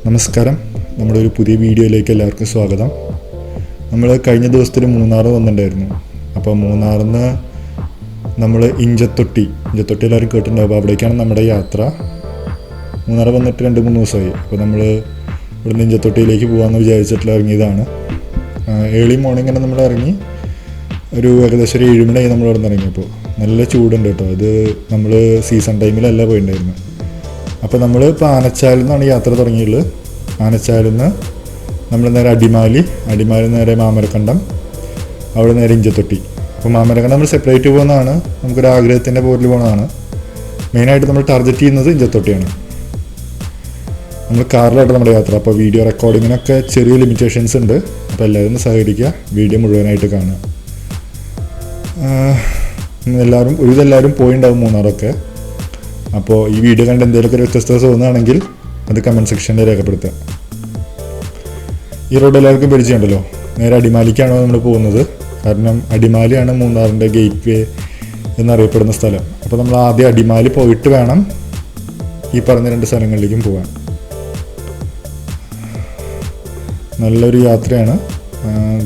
നമസ്കാരം, നമ്മുടെ ഒരു പുതിയ വീഡിയോയിലേക്ക് എല്ലാവർക്കും സ്വാഗതം. നമ്മൾ കഴിഞ്ഞ ദിവസത്തിൽ മൂന്നാർ വന്നിട്ടുണ്ടായിരുന്നു. അപ്പോൾ മൂന്നാറിൽ നിന്ന് നമ്മൾ ഇഞ്ചത്തൊട്ടി എല്ലാവരും കേട്ടിട്ടുണ്ടാവും. അവിടേക്കാണ് നമ്മുടെ യാത്ര. മൂന്നാർ വന്നിട്ട് 2-3 ദിവസമായി. അപ്പോൾ നമ്മൾ ഇവിടുന്ന് ഇഞ്ചത്തൊട്ടിയിലേക്ക് പോകാമെന്ന് വിചാരിച്ചിട്ടുള്ള ഇറങ്ങിയതാണ്. ഏർലി മോർണിംഗ് തന്നെ നമ്മൾ ഇറങ്ങി. ഒരു ഏകദേശം 7 മണിയായി നമ്മൾ ഇവിടെ നിന്ന് ഇറങ്ങിയപ്പോൾ. നല്ല ചൂടുണ്ട് കേട്ടോ. ഇത് നമ്മൾ സീസൺ ടൈമിലല്ല പോയിട്ടുണ്ടായിരുന്നു. അപ്പോൾ നമ്മൾ ഇപ്പോൾ ആനച്ചാലിൽ നിന്നാണ് യാത്ര തുടങ്ങിയുള്ളത്. ആനച്ചാലിൽ നിന്ന് നമ്മൾ നേരെ അടിമാലി നേരെ മാമരക്കണ്ടം, അവിടെ നേരെ ഇഞ്ചത്തൊട്ടി. അപ്പോൾ മാമരക്കണ്ടം നമ്മൾ സെപ്പറേറ്റ് പോകുന്നതാണ്. നമുക്കൊരു ആഗ്രഹത്തിൻ്റെ പോരിൽ പോകുന്നതാണ്. മെയിനായിട്ട് നമ്മൾ ടാർഗറ്റ് ചെയ്യുന്നത് ഇഞ്ചത്തൊട്ടിയാണ്. നമ്മൾ കാറിലായിട്ട് നമ്മുടെ യാത്ര. അപ്പോൾ വീഡിയോ റെക്കോർഡിങ്ങിനൊക്കെ ചെറിയ ലിമിറ്റേഷൻസ് ഉണ്ട്. അപ്പോൾ എല്ലാവരും സഹകരിക്കുക, വീഡിയോ മുഴുവനായിട്ട് കാണുക. എല്ലാവരും പോയിണ്ടാവും മൂന്നാറൊക്കെ. അപ്പോൾ ഈ വീഡിയോ കണ്ട് എന്തെങ്കിലുമൊക്കെ ഒരു വ്യത്യസ്തത തോന്നുകയാണെങ്കിൽ അത് കമൻറ്റ് സെക്ഷനിൽ രേഖപ്പെടുത്തുക. ഈ റോഡ് എല്ലാവർക്കും പരിചയമുണ്ടല്ലോ. നേരെ അടിമാലിക്കാണോ നമ്മൾ പോകുന്നത്. കാരണം അടിമാലിയാണ് മൂന്നാറിൻ്റെ ഗേറ്റ് വേ എന്നറിയപ്പെടുന്ന സ്ഥലം. അപ്പോൾ നമ്മൾ ആദ്യം അടിമാലി പോയിട്ട് വേണം ഈ പറഞ്ഞ 2 സ്ഥലങ്ങളിലേക്കും പോകാൻ. നല്ലൊരു യാത്രയാണ്.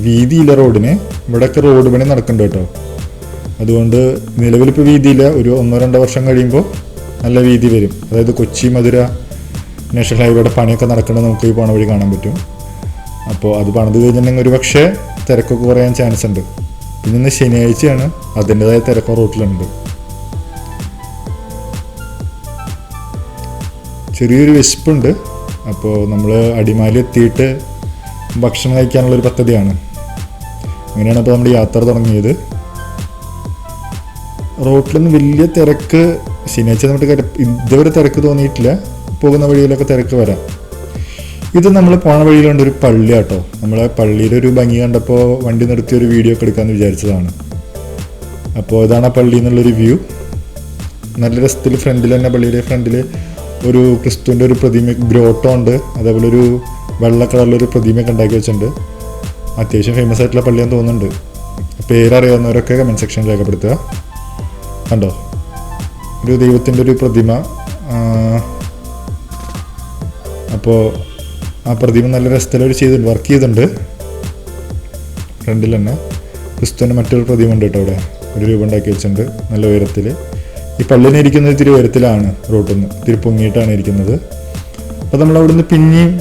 വീതിയില്ല റോഡിന്. ഇവിടെയൊക്കെ റോഡ് പണി നടക്കുന്നുണ്ട് കേട്ടോ. അതുകൊണ്ട് നിലവിലിപ്പോൾ വീതിയില്ല. ഒരു 1-2 വർഷം കഴിയുമ്പോൾ നല്ല വീതി വരും. അതായത് കൊച്ചി മധുര നാഷണൽ ഹൈവേയുടെ പണിയൊക്കെ നടക്കുന്നത് നമുക്ക് ഈ പോണ വഴി കാണാൻ പറ്റും. അപ്പോൾ അത് പണിത് കഴിഞ്ഞിട്ടുണ്ടെങ്കിൽ ഒരു പക്ഷേ തിരക്കൊക്കെ കുറയാൻ ചാൻസ് ഉണ്ട്. പിന്നെ ഇന്ന് ശനിയാഴ്ചയാണ്, അതിൻ്റെതായ തിരക്ക് റോട്ടിലുണ്ട്. ചെറിയൊരു വിശപ്പുണ്ട്. അപ്പോൾ നമ്മൾ അടിമാലി എത്തിയിട്ട് ഭക്ഷണം കഴിക്കാനുള്ളൊരു പദ്ധതിയാണ്. അങ്ങനെയാണ് അപ്പോൾ നമ്മുടെ യാത്ര തുടങ്ങിയത്. റോട്ടിലൊന്നും വലിയ തിരക്ക് ശനിയാഴ്ച നമുക്ക് ഇതുവരെ തിരക്ക് തോന്നിയിട്ടില്ല. പോകുന്ന വഴിയിലൊക്കെ തിരക്ക് വരാം. ഇത് നമ്മൾ പോണ വഴിയിലുണ്ട് ഒരു പള്ളി കേട്ടോ. നമ്മളെ പള്ളിയുടെ ഒരു ഭംഗി കണ്ടപ്പോൾ വണ്ടി നിർത്തി ഒരു വീഡിയോ ഒക്കെ എടുക്കാമെന്ന് വിചാരിച്ചതാണ്. അപ്പോൾ ഇതാണ് ആ പള്ളി എന്നുള്ളൊരു വ്യൂ. നല്ല രസത്തിൽ ഫ്രണ്ടിൽ തന്നെ, പള്ളിയുടെ ഫ്രണ്ടിൽ ഒരു ക്രിസ്തുവിൻ്റെ ഒരു പ്രതിമ, ഗ്രോട്ടോ ഉണ്ട്. അതേപോലെ ഒരു വെള്ള കളറിലൊരു പ്രതിമയൊക്കെ ഉണ്ടാക്കി വെച്ചിട്ടുണ്ട്. അത്യാവശ്യം ഫേമസ് ആയിട്ടുള്ള പള്ളിയാന്ന് തോന്നുന്നുണ്ട്. പേരറിയാവുന്നവരൊക്കെ കമൻറ്റ് സെക്ഷനിൽ രേഖപ്പെടുത്തുക. കണ്ടോ, ഒരു ദൈവത്തിൻ്റെ ഒരു പ്രതിമ. അപ്പോൾ ആ പ്രതിമ നല്ല രസത്തിൽ വർക്ക് ചെയ്തിട്ടുണ്ട്. ഫ്രണ്ടിൽ തന്നെ ക്രിസ്തുവിൻ്റെ മറ്റൊരു പ്രതിമ ഉണ്ട് കേട്ടോ. അവിടെ ഒരു രൂപം ഉണ്ടാക്കി വെച്ചിട്ടുണ്ട് നല്ല ഉയരത്തിൽ. ഈ പള്ളിനെ ഇരിക്കുന്നത് ഇത്തിരി ഉയരത്തിലാണ്, റോട്ടിൽ നിന്ന് ഇത്തിരി പൊങ്ങിയിട്ടാണ് ഇരിക്കുന്നത്. അപ്പോൾ നമ്മൾ അവിടുന്ന് പിന്നെയും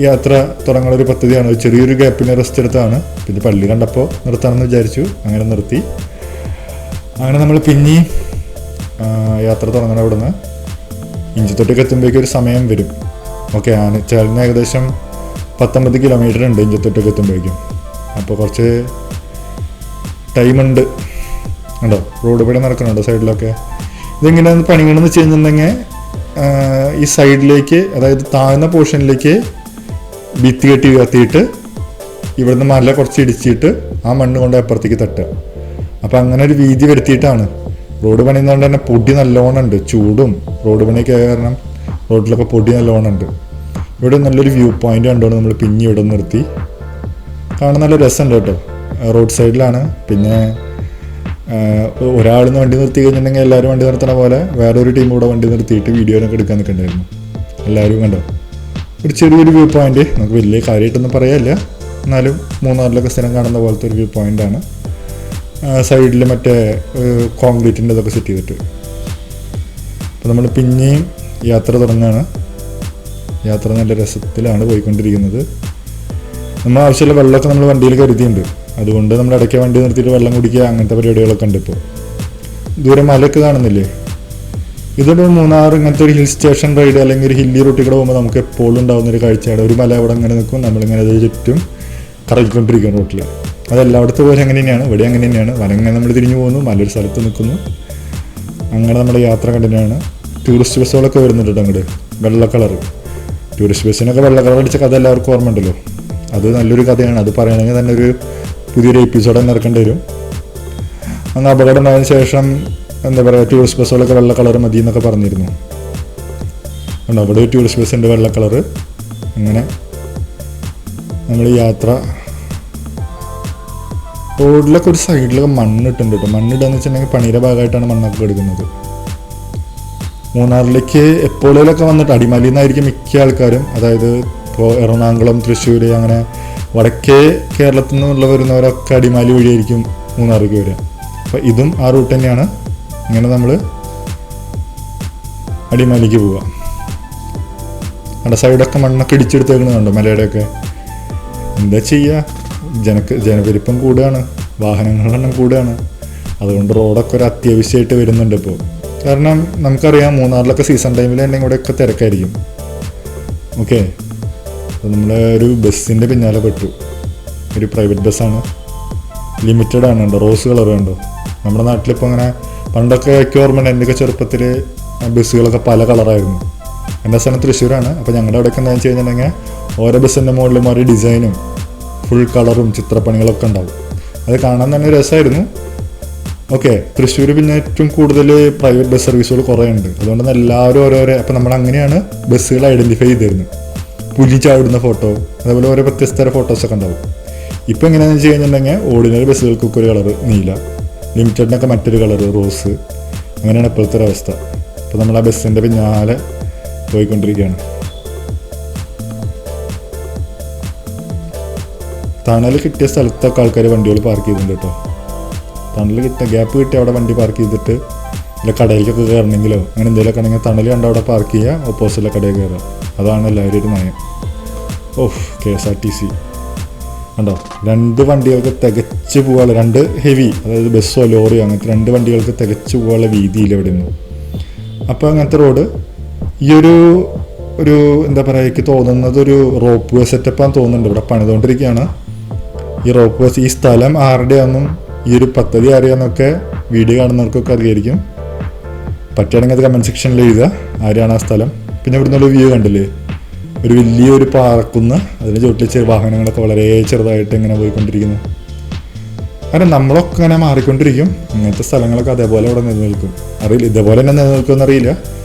യാത്ര തുടങ്ങാനുള്ള ഒരു പദ്ധതിയാണ്. ചെറിയൊരു ഗ്യാപ്പിന് റെസ്റ്റ് എടുത്താണ്. പിന്നെ പള്ളി കണ്ടപ്പോൾ നിർത്താമെന്ന് വിചാരിച്ചു, അങ്ങനെ നിർത്തി. അങ്ങനെ നമ്മൾ പിന്നെയും യാത്ര തുടങ്ങണം. അവിടുന്ന് ഇഞ്ചത്തൊട്ടിക്ക് എത്തുമ്പോഴേക്കും ഒരു സമയം വരും. ഓക്കെ, ആനച്ചാലിന് ഏകദേശം 19 കിലോമീറ്റർ ഉണ്ട് ഇഞ്ചത്തൊട്ടിക്ക് എത്തുമ്പോഴേക്കും. അപ്പോൾ കുറച്ച് ടൈമുണ്ട്. ഉണ്ടോ, റോഡ് പണി നടക്കുന്നുണ്ടോ സൈഡിലൊക്കെ. ഇതെങ്ങനെയാണ് പണികളെന്ന് വെച്ച് കഴിഞ്ഞിട്ടുണ്ടെങ്കിൽ ഈ സൈഡിലേക്ക്, അതായത് താഴ്ന്ന പോർഷനിലേക്ക് ഭിത്തി കെട്ടി ഉയർത്തിയിട്ട് ഇവിടുന്ന് മല കുറച്ച് ഇടിച്ചിട്ട് ആ മണ്ണ് കൊണ്ട് അപ്പുറത്തേക്ക് തട്ടുക. അപ്പോൾ അങ്ങനെ ഒരു വീതി വരുത്തിയിട്ടാണ്. റോഡ് പണിയുന്നതുകൊണ്ട് തന്നെ പൊടി നല്ലോണം ഉണ്ട്. ചൂടും റോഡ് പണിയൊക്കെ കാരണം റോഡിലൊക്കെ പൊടി നല്ലോണം ഉണ്ട്. ഇവിടെ നല്ലൊരു വ്യൂ പോയിന്റ് കണ്ടുകൊണ്ട് നമ്മൾ പിന്നെ ഇവിടെ നിർത്തി. കാണാൻ നല്ല രസമുണ്ട് കേട്ടോ. റോഡ് സൈഡിലാണ്. പിന്നെ ഒരാളിന്ന് വണ്ടി നിർത്തി കഴിഞ്ഞിട്ടുണ്ടെങ്കിൽ എല്ലാവരും വണ്ടി നിർത്തണ പോലെ വേറൊരു ടീം കൂടെ വണ്ടി നിർത്തിയിട്ട് വീഡിയോനൊക്കെ എടുക്കാൻ നിൽക്കണ്ടായിരുന്നു. എല്ലാവരും കണ്ടോ, ഒരു ചെറിയൊരു വ്യൂ പോയിന്റ്. നമുക്ക് വലിയ കാര്യമായിട്ടൊന്നും പറയാനില്ല, എന്നാലും മൂന്നാറിലൊക്കെ സ്ഥിരം കാണുന്ന പോലത്തെ ഒരു വ്യൂ പോയിന്റാണ്. സൈഡിൽ മറ്റേ കോൺക്രീറ്റിൻ്റെ ഇതൊക്കെ സെറ്റ് ചെയ്തിട്ട്. അപ്പോൾ നമ്മൾ പിന്നെയും യാത്ര തുടങ്ങുകയാണ്. യാത്ര നല്ല രസത്തിലാണ് പോയിക്കൊണ്ടിരിക്കുന്നത്. നമ്മൾ ആവശ്യമുള്ള വെള്ളമൊക്കെ നമ്മൾ വണ്ടിയിൽ കരുതിയിട്ടുണ്ട്. അതുകൊണ്ട് നമ്മൾ ഇടയ്ക്ക് വണ്ടി നിർത്തിയിട്ട് വെള്ളം കുടിക്കുക, അങ്ങനത്തെ പരിപാടികളൊക്കെ ഉണ്ട്. ഇപ്പോൾ ദൂരെ മലയൊക്കെ കാണുന്നില്ലേ. ഇതൊരു മൂന്നാർ ഇങ്ങനത്തെ ഒരു ഹിൽ സ്റ്റേഷൻ റൈഡ് അല്ലെങ്കിൽ ഒരു ഹില്ലി റൂട്ടിൽ കൂടെ പോകുമ്പോൾ നമുക്ക് എപ്പോഴും ഉണ്ടാകുന്നൊരു കാഴ്ചയാണ്. ഒരു മല അവിടെ ഇങ്ങനെ നിൽക്കും, നമ്മളിങ്ങനെ അത് ചുറ്റും കറങ്ങിക്കൊണ്ടിരിക്കും റോട്ടിൽ. അതെല്ലായിടത്തും പോലെ അങ്ങനെ തന്നെയാണ്. ഇവിടെ അങ്ങനെ തന്നെയാണ്. വനങ്ങനെ നമ്മൾ തിരിഞ്ഞു പോകുന്നു, നല്ലൊരു സ്ഥലത്ത് നിൽക്കുന്നു. അങ്ങനെ നമ്മുടെ യാത്ര കണ്ടിന്യൂയാണ്. ടൂറിസ്റ്റ് ബസ്സുകളൊക്കെ വരുന്നുണ്ട് കേട്ടോ അങ്ങോട്ട്. വെള്ള കളർ ടൂറിസ്റ്റ് ബസ്സിനൊക്കെ വെള്ള കളർ അടിച്ച കഥ എല്ലാവർക്കും ഓർമ്മ ഉണ്ടല്ലോ. അത് നല്ലൊരു കഥയാണ്. അത് പറയണമെങ്കിൽ തന്നെ ഒരു പുതിയൊരു എപ്പിസോഡ് തന്നെ ഇറക്കേണ്ടി വരും. അന്ന് അപകടം ഉണ്ടായതിനു ശേഷം എന്താ പറയുക, ടൂറിസ്റ്റ് ബസ്സുകളൊക്കെ വെള്ള കളർ മതി എന്നൊക്കെ പറഞ്ഞിരുന്നു. ഉണ്ടോ, അവിടെ ഒരു ടൂറിസ്റ്റ് ബസ് ഉണ്ട് വെള്ള കളറ്. അങ്ങനെ നമ്മൾ യാത്ര. റോഡിലൊക്കെ ഒരു സൈഡിലൊക്കെ മണ്ണിട്ടുണ്ട് കേട്ടോ. മണ്ണിടാന്ന് വെച്ചിട്ടുണ്ടെങ്കിൽ പണിയുടെ ഭാഗമായിട്ടാണ് മണ്ണൊക്കെ എടുക്കുന്നത്. മൂന്നാറിലേക്ക് എപ്പോഴേലൊക്കെ വന്നിട്ട് അടിമാലിയിൽ നിന്നായിരിക്കും മിക്ക ആൾക്കാരും, അതായത് ഇപ്പോൾ എറണാകുളം, തൃശ്ശൂർ, അങ്ങനെ വടക്കേ കേരളത്തിൽ നിന്നുള്ള വരുന്നവരൊക്കെ അടിമാലി വഴിയായിരിക്കും മൂന്നാറിലേക്ക് വരിക. അപ്പോൾ ഇതും ആ റൂട്ട് തന്നെയാണ്. ഇങ്ങനെ നമ്മൾ അടിമാലിക്ക് പോവുക. അവിടെ സൈഡൊക്കെ മണ്ണൊക്കെ ഇടിച്ചെടുത്തേക്കണുണ്ടോ മലയുടെയൊക്കെ. എന്താ ചെയ്യുക, ജനപെരുപ്പം കൂടുകയാണ്, വാഹനങ്ങളെണ്ണം കൂടുകയാണ്. അതുകൊണ്ട് റോഡൊക്കെ ഒരു അത്യാവശ്യമായിട്ട് വരുന്നുണ്ട് ഇപ്പോൾ. കാരണം നമുക്കറിയാം മൂന്നാറിലൊക്കെ സീസൺ ടൈമിൽ തന്നെ ഇവിടെയൊക്കെ തിരക്കായിരിക്കും. ഓക്കെ, അപ്പോൾ നമ്മൾ ഒരു ബസ്സിൻ്റെ പിന്നാലെ പെട്ടു. ഒരു പ്രൈവറ്റ് ബസ്സാണ്, ലിമിറ്റഡ് ആണ്. കണ്ടോ റോസ് കളർ കണ്ടോ. നമ്മുടെ നാട്ടിലിപ്പോൾ അങ്ങനെ പണ്ടൊക്കെ എനിക്ക് ഓർമ്മയുണ്ട്, എൻ്റെയൊക്കെ ചെറുപ്പത്തിൽ ബസ്സുകളൊക്കെ പല കളറായിരുന്നു. എൻ്റെ സ്ഥലം തൃശ്ശൂരാണ്. അപ്പോൾ ഞങ്ങളുടെ അവിടെയൊക്കെ എന്താണെന്ന് വെച്ച് കഴിഞ്ഞിട്ടുണ്ടെങ്കിൽ ഓരോ ബസ്സിൻ്റെ മുകളിലും ഓരോ ഡിസൈനും ഫുൾ കളറും ചിത്രപ്പണികളൊക്കെ ഉണ്ടാവും. അത് കാണാൻ തന്നെ രസമായിരുന്നു. ഓക്കെ, തൃശ്ശൂർ പിന്നെ ഏറ്റവും കൂടുതൽ പ്രൈവറ്റ് ബസ് സർവീസുകൾ കുറേ ഉണ്ട്. അതുകൊണ്ട് തന്നെ എല്ലാവരും ഓരോരോ, അപ്പോൾ നമ്മൾ അങ്ങനെയാണ് ബസ്സുകൾ ഐഡൻറ്റിഫൈ ചെയ്തിരുന്നത്. പുലി ചാടുന്ന ഫോട്ടോ, അതേപോലെ ഓരോ വ്യത്യസ്ത ഫോട്ടോസൊക്കെ ഉണ്ടാവും. ഇപ്പോൾ എങ്ങനെയാണെന്ന് വെച്ച് കഴിഞ്ഞിട്ടുണ്ടെങ്കിൽ ഓർഡിനറി ബസ്സുകൾക്കൊക്കെ ഒരു കളർ നീല, ലിമിറ്റഡിനൊക്കെ മറ്റൊരു കളർ റോസ്, അങ്ങനെയാണ് ഇപ്പോഴത്തെ ഒരു അവസ്ഥ. അപ്പോൾ നമ്മൾ ആ ബസ്സിൻ്റെ പിന്നാലെ പോയിക്കൊണ്ടിരിക്കുകയാണ്. തണൽ കിട്ടിയ സ്ഥലത്തൊക്കെ ആൾക്കാർ വണ്ടികൾ പാർക്ക് ചെയ്തിട്ടുണ്ട് കേട്ടോ. തണൽ കിട്ടിയ ഗ്യാപ്പ് കിട്ടി അവിടെ വണ്ടി പാർക്ക് ചെയ്തിട്ട് ഇല്ല കടയിലേക്കൊക്കെ കയറണമെങ്കിലോ അങ്ങനെ എന്തെങ്കിലുമൊക്കെ ആണെങ്കിൽ തണൽ കണ്ട് അവിടെ പാർക്ക് ചെയ്യുക, ഓപ്പോസിറ്റിലെ കടയിൽ കയറുക. അതാണ് എല്ലാവരും ഒരു നയം. ഓഫ്, KSRTC കണ്ടോ, 2 വണ്ടികൾക്ക് തികച്ച് പോകാനുള്ള, 2 ഹെവി, അതായത് ബസ്സോ ലോറിയോ അങ്ങനത്തെ 2 വണ്ടികൾക്ക് തികച്ച് പോകാനുള്ള വീതിയില്ല ഇവിടെ നിന്ന്. അപ്പോൾ അങ്ങനത്തെ റോഡ് ഈ ഒരു എന്താ പറയുക, എനിക്ക് തോന്നുന്നത് ഒരു റോപ്പ് വേ സെറ്റപ്പാന്ന് തോന്നുന്നുണ്ട്. ഇവിടെ പണിതുകൊണ്ടിരിക്കുകയാണ് ഈ റോപ്പ് വേ. ഈ സ്ഥലം ആരുടെയാണെന്നും ഈ ഒരു പദ്ധതി ആരെയാണെന്നൊക്കെ വീഡിയോ കാണുന്നവർക്കൊക്കെ അറിയായിരിക്കും. പറ്റുകയാണെങ്കിൽ അത് കമൻറ്റ് സെക്ഷനിൽ എഴുതുക ആരെയാണ് ആ സ്ഥലം. പിന്നെ ഇവിടെ നിന്നുള്ള വ്യൂ കണ്ടില്ലേ, ഒരു വലിയൊരു പാറക്കുന്ന്, അതിന് ചുറ്റിൽ വാഹനങ്ങളൊക്കെ വളരെ ചെറുതായിട്ട് ഇങ്ങനെ പോയിക്കൊണ്ടിരിക്കുന്നു. കാരണം നമ്മളൊക്കെ ഇങ്ങനെ മാറിക്കൊണ്ടിരിക്കും. ഇങ്ങനത്തെ സ്ഥലങ്ങളൊക്കെ അതേപോലെ ഇവിടെ നിലനിൽക്കും. അറിയില്ല ഇതേപോലെ തന്നെ നിലനിൽക്കുമെന്ന് അറിയില്ല.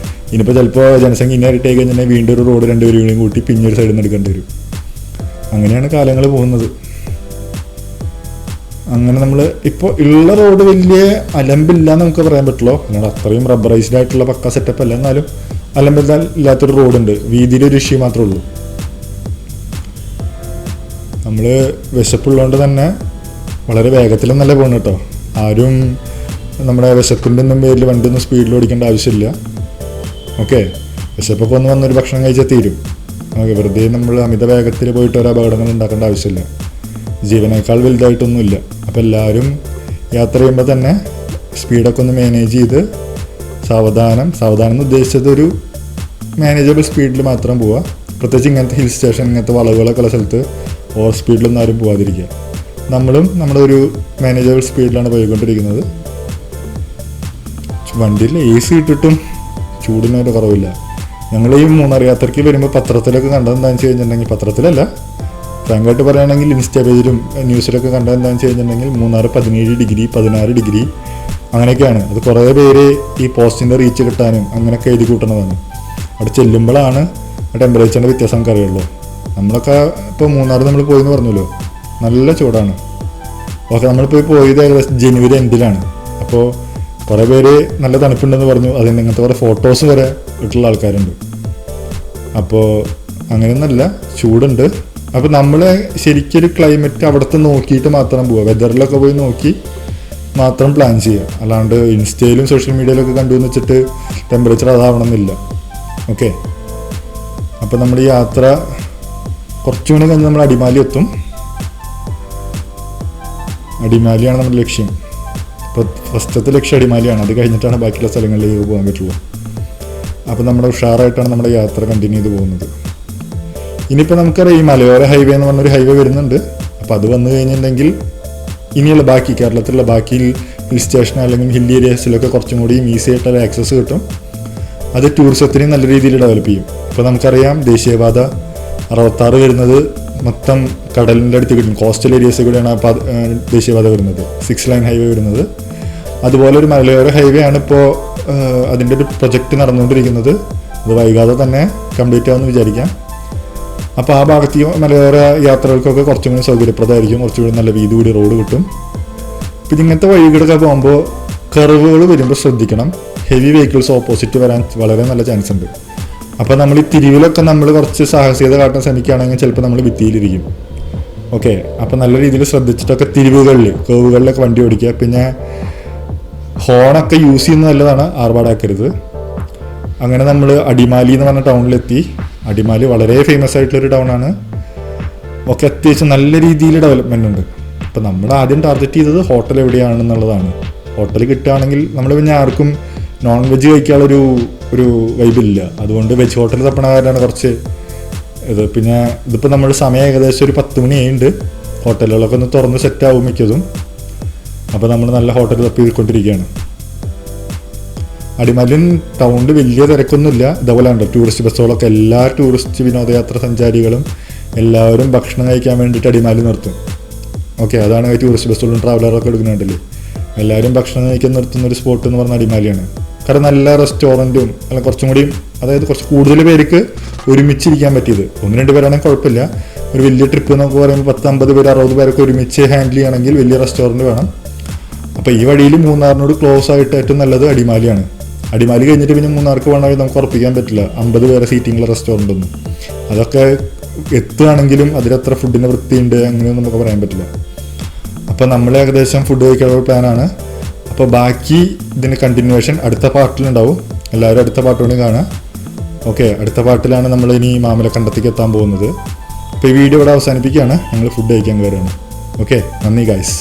ഇനിയിപ്പോൾ ചിലപ്പോൾ ജനസംഖ്യ ഇന്നായിട്ട് കഴിഞ്ഞാൽ വീണ്ടും ഒരു റോഡ് 2 പേരും കൂട്ടി പിന്നെ ഒരു സൈഡിൽ നിന്ന് എടുക്കേണ്ടി വരും. അങ്ങനെയാണ് കാലങ്ങൾ പോകുന്നത്. അങ്ങനെ നമ്മൾ ഇപ്പോൾ ഉള്ള റോഡ് വലിയ അലമ്പില്ല എന്ന് നമുക്ക് പറയാൻ പറ്റുള്ളൂ. അല്ലാണ്ട് അത്രയും റബ്ബറൈസ്ഡ് ആയിട്ടുള്ള പക്ക സെറ്റപ്പ് അല്ല, എന്നാലും അലമ്പില്ലാത്തൊരു റോഡുണ്ട്. വീതിയിലൊരു ഇഷ്യൂ മാത്രമേ ഉള്ളൂ. നമ്മൾ വിശപ്പുള്ളതുകൊണ്ട് തന്നെ വളരെ വേഗത്തിലൊന്നല്ല പോകുന്നത് കേട്ടോ. ആരും നമ്മുടെ വിശപ്പിൻ്റെ ഒന്നും പേരിൽ വണ്ടി ഒന്നും സ്പീഡിൽ ഓടിക്കേണ്ട ആവശ്യമില്ല. ഓക്കെ, വിശപ്പൊക്കെ ഒന്ന് വന്നൊരു ഭക്ഷണം കഴിച്ചാൽ തീരും. ഓക്കെ, വെറുതെ നമ്മൾ അമിത വേഗത്തിൽ പോയിട്ട് ഓരോ അപകടങ്ങൾ ഉണ്ടാക്കേണ്ട ആവശ്യമില്ല. ജീവനേക്കാൾ വലുതായിട്ടൊന്നുമില്ല. അപ്പോൾ എല്ലാവരും യാത്ര ചെയ്യുമ്പോൾ തന്നെ സ്പീഡൊക്കെ ഒന്ന് മാനേജ് ചെയ്ത് സാവധാനം എന്ന് ഉദ്ദേശിച്ചത് ഒരു മാനേജബിൾ സ്പീഡിൽ മാത്രം പോവുക. പ്രത്യേകിച്ച് ഇങ്ങനത്തെ ഹിൽ സ്റ്റേഷൻ, ഇങ്ങനത്തെ വളവുകളൊക്കെ ഉള്ള സ്ഥലത്ത് ഓവർ സ്പീഡിലൊന്നും ആരും പോകാതിരിക്കുക. നമ്മളും നമ്മുടെ ഒരു മാനേജബിൾ സ്പീഡിലാണ് പോയിക്കൊണ്ടിരിക്കുന്നത്. വണ്ടിയിൽ AC ഇട്ടിട്ടും ചൂടിനൊരു കുറവില്ല. ഞങ്ങൾ ഈ മൂന്നാർ യാത്രയ്ക്ക് വരുമ്പോൾ പത്രത്തിലൊക്കെ കണ്ടതെന്താണെന്ന് വെച്ച് കഴിഞ്ഞിട്ടുണ്ടെങ്കിൽ, പത്രത്തിലല്ല ഫ്രാങ്കായിട്ട് പറയുകയാണെങ്കിൽ ഇൻസ്റ്റാ പേജിലും ന്യൂസിലൊക്കെ കണ്ടതെന്താണെന്ന് വെച്ച് കഴിഞ്ഞിട്ടുണ്ടെങ്കിൽ 17 ഡിഗ്രി 16 ഡിഗ്രി അങ്ങനെയൊക്കെയാണ്. അത് കുറേ പേര് ഈ പോസ്റ്റിൻ്റെ റീച്ച് കിട്ടാനും അങ്ങനെയൊക്കെ എഴുതി കൂട്ടുന്നതാണ്. അവിടെ ചെല്ലുമ്പോഴാണ് ആ ടെമ്പറേച്ചറിൻ്റെ വ്യത്യാസം നമുക്ക് അറിയുള്ളൂ. നമ്മളൊക്കെ ഇപ്പോൾ മൂന്നാർ നമ്മൾ പോയെന്ന് പറഞ്ഞല്ലോ, നല്ല ചൂടാണ്. ഓക്കെ, നമ്മളിപ്പോൾ പോയത് ഏകദേശം ജനുവരി എൻഡിലാണ്. അപ്പോൾ കുറേ പേര് നല്ല തണുപ്പുണ്ടെന്ന് പറഞ്ഞു. അതിന് ഇങ്ങനത്തെ കുറേ ഫോട്ടോസ് വരെ ഇട്ടുള്ള ആൾക്കാരുണ്ട്. അപ്പോൾ അങ്ങനെയൊന്നല്ല, ചൂടുണ്ട്. അപ്പോൾ നമ്മൾ ശരിക്കൊരു ക്ലൈമറ്റ് അവിടുത്തെ നോക്കിയിട്ട് മാത്രം പോവുക. വെതറിലൊക്കെ പോയി നോക്കി മാത്രം പ്ലാൻ ചെയ്യുക. അല്ലാണ്ട് ഇൻസ്റ്റയിലും സോഷ്യൽ മീഡിയയിലൊക്കെ കണ്ടു എന്ന് വെച്ചിട്ട് ടെമ്പറേച്ചർ അതാവണമെന്നില്ല. ഓക്കെ, അപ്പോൾ നമ്മൾ ഈ യാത്ര കുറച്ചും കൂടി കഴിഞ്ഞ് നമ്മൾ അടിമാലി എത്തും. അടിമാലിയാണ് നമ്മുടെ ലക്ഷ്യം. ഇപ്പോൾ ഫസ്റ്റത്തെ ലക്ഷ്യം അടിമാലിയാണ്. അത് കഴിഞ്ഞിട്ടാണ് ബാക്കിയുള്ള സ്ഥലങ്ങളിലേക്ക് പോകാൻ പറ്റുള്ളൂ. അപ്പോൾ നമ്മുടെ ഉഷാറായിട്ടാണ് നമ്മുടെ യാത്ര കണ്ടിന്യൂ ചെയ്ത് പോകുന്നത്. ഇനിയിപ്പോൾ നമുക്കറിയാം ഈ മലയോര ഹൈവേ എന്ന് പറഞ്ഞൊരു ഹൈവേ വരുന്നുണ്ട്. അപ്പോൾ അത് വന്നു കഴിഞ്ഞിട്ടുണ്ടെങ്കിൽ ഇനിയുള്ള ബാക്കി കേരളത്തിലുള്ള ബാക്കി ഹിൽ സ്റ്റേഷൻ അല്ലെങ്കിൽ ഹിൽ ഏരിയാസിലൊക്കെ കുറച്ചും കൂടിയും ഈസി ആയിട്ടുള്ള ആക്സസ് കിട്ടും. അത് ടൂറിസത്തിനെയും നല്ല രീതിയിൽ ഡെവലപ്പ് ചെയ്യും. ഇപ്പോൾ നമുക്കറിയാം ദേശീയപാത 66 വരുന്നത് മൊത്തം കടലിൻ്റെ അടുത്ത് കിട്ടും. കോസ്റ്റൽ ഏരിയസ് കൂടെയാണ് ദേശീയപാത വരുന്നത്, 6 ലൈൻ ഹൈവേ വരുന്നത്. അതുപോലെ ഒരു മലയോര ഹൈവേ ആണ് ഇപ്പോൾ അതിൻ്റെ ഒരു പ്രൊജക്റ്റ് നടന്നുകൊണ്ടിരിക്കുന്നത്. അത് വൈകാതെ തന്നെ കംപ്ലീറ്റ് ആവുമെന്ന് വിചാരിക്കാം. അപ്പോൾ ആ ഭാഗത്ത് മലയോര യാത്രകൾക്കൊക്കെ കുറച്ചും കൂടി സൗകര്യപ്രദമായിരിക്കും. കുറച്ചുകൂടി നല്ല വീതി കൂടി റോഡ് കിട്ടും. പിന്നെ ഇങ്ങനത്തെ വഴികളൊക്കെ പോകുമ്പോൾ കർവുകൾ വരുമ്പോൾ ശ്രദ്ധിക്കണം. ഹെവി വെഹിക്കിൾസ് ഓപ്പോസിറ്റ് വരാൻ വളരെ നല്ല ചാൻസ് ഉണ്ട്. അപ്പോൾ നമ്മൾ ഈ തിരിവിലൊക്കെ നമ്മൾ കുറച്ച് സാഹസികത കാട്ടാൻ ശ്രമിക്കുകയാണെങ്കിൽ ചിലപ്പോൾ നമ്മൾ ഭിത്തിയിലിരിക്കും. ഓക്കെ, അപ്പോൾ നല്ല രീതിയിൽ ശ്രദ്ധിച്ചിട്ടൊക്കെ കേവുകളിലൊക്കെ വണ്ടി ഓടിക്കുക. പിന്നെ ഹോണൊക്കെ യൂസ് ചെയ്യുന്നത് നല്ലതാണ്, ആർഭാടാക്കരുത്. അങ്ങനെ നമ്മൾ അടിമാലി എന്ന് പറഞ്ഞ ടൗണിലെത്തി. അടിമാലി വളരെ ഫേമസ് ആയിട്ടുള്ളൊരു ടൗണാണ്. ഒക്കെ അത്യാവശ്യം നല്ല രീതിയിൽ ഡെവലപ്മെൻ്റ് ഉണ്ട്. അപ്പോൾ നമ്മൾ ആദ്യം ടാർഗറ്റ് ചെയ്തത് ഹോട്ടൽ എവിടെയാണെന്നുള്ളതാണ്. ഹോട്ടൽ കിട്ടുകയാണെങ്കിൽ നമ്മൾ പിന്നെ ആർക്കും നോൺ വെജ് കഴിക്കാനുള്ളൊരു വൈബില്ല. അതുകൊണ്ട് വെജ് ഹോട്ടൽ തപ്പണക്കാരാണ് കുറച്ച് ഇത്. പിന്നെ ഇതിപ്പോൾ നമ്മൾ സമയം ഏകദേശം ഒരു 10 മണിയായിട്ടുണ്ട്. ഹോട്ടലുകളൊക്കെ ഒന്ന് തുറന്ന് സെറ്റാവും മിക്കതും. അപ്പോൾ നമ്മൾ നല്ല ഹോട്ടൽ തപ്പിക്കൊണ്ടിരിക്കുകയാണ്. അടിമാലിൻ ടൗണിൽ വലിയ തിരക്കൊന്നുമില്ല. ഇതേപോലെ ഉണ്ട് ടൂറിസ്റ്റ് ബസ്സുകളൊക്കെ. എല്ലാ ടൂറിസ്റ്റ് വിനോദയാത്ര സഞ്ചാരികളും എല്ലാവരും ഭക്ഷണം കഴിക്കാൻ വേണ്ടിയിട്ട് അടിമാലി നിർത്തും. ഓക്കെ, അതാണ് ടൂറിസ്റ്റ് ബസ്സുകളും ട്രാവലറൊക്കെ എടുക്കുന്നുണ്ടല്ലേ. എല്ലാവരും ഭക്ഷണം കഴിക്കാൻ നിർത്തുന്ന ഒരു സ്പോട്ട് എന്ന് പറഞ്ഞാൽ അടിമാലിയാണ്. കാരണം നല്ല റെസ്റ്റോറൻറ്റും അല്ല കുറച്ചും കൂടിയും, അതായത് കുറച്ച് കൂടുതൽ പേർക്ക് ഒരുമിച്ചിരിക്കാൻ പറ്റിയത്. 1-2 പേരാണെങ്കിൽ കുഴപ്പമില്ല. ഒരു വലിയ ട്രിപ്പ് എന്നൊക്കെ പറയുമ്പോൾ 10-50 പേര് 60 പേരൊക്കെ ഒരുമിച്ച് ഹാൻഡിൽ ചെയ്യണമെങ്കിൽ വലിയ റെസ്റ്റോറൻറ്റ് വേണം. അപ്പോൾ ഈ വഴിയിൽ മൂന്നാറിനോട് ക്ലോസ് ആയിട്ട് ഏറ്റവും നല്ലത് അടിമാലിയാണ്. അടിമാലി കഴിഞ്ഞിട്ട് പിന്നെ മൂന്നാർക്ക് വേണമെങ്കിൽ നമുക്ക് ഉറപ്പിക്കാൻ പറ്റില്ല 50 പേരെ സീറ്റിങ്ങുള്ള റെസ്റ്റോറൻ്റ് ഒന്നും. അതൊക്കെ എത്തുകയാണെങ്കിലും അതിലത്ര ഫുഡിൻ്റെ വൃത്തിയുണ്ട് അങ്ങനെയൊന്നും നമുക്ക് പറയാൻ പറ്റില്ല. അപ്പോൾ നമ്മൾ ഏകദേശം ഫുഡ് കഴിക്കാനുള്ള പ്ലാനാണ്. അപ്പോൾ ബാക്കി ഇതിൻ്റെ കണ്ടിന്യൂവേഷൻ അടുത്ത പാർട്ടിലുണ്ടാവും. എല്ലാവരും അടുത്ത പാർട്ടോടെ കാണാം. ഓക്കെ, അടുത്ത പാർട്ടിലാണ് നമ്മൾ ഇനി മാമലക്കണ്ടത്തേക്ക് എത്താൻ പോകുന്നത്. അപ്പോൾ ഈ വീഡിയോ ഇവിടെ അവസാനിപ്പിക്കുകയാണ്. ഞങ്ങൾ ഫുഡ് കഴിക്കാൻ കയറുകയാണ്. ഓക്കെ, നന്ദി ഗൈസ്,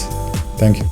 താങ്ക് യു.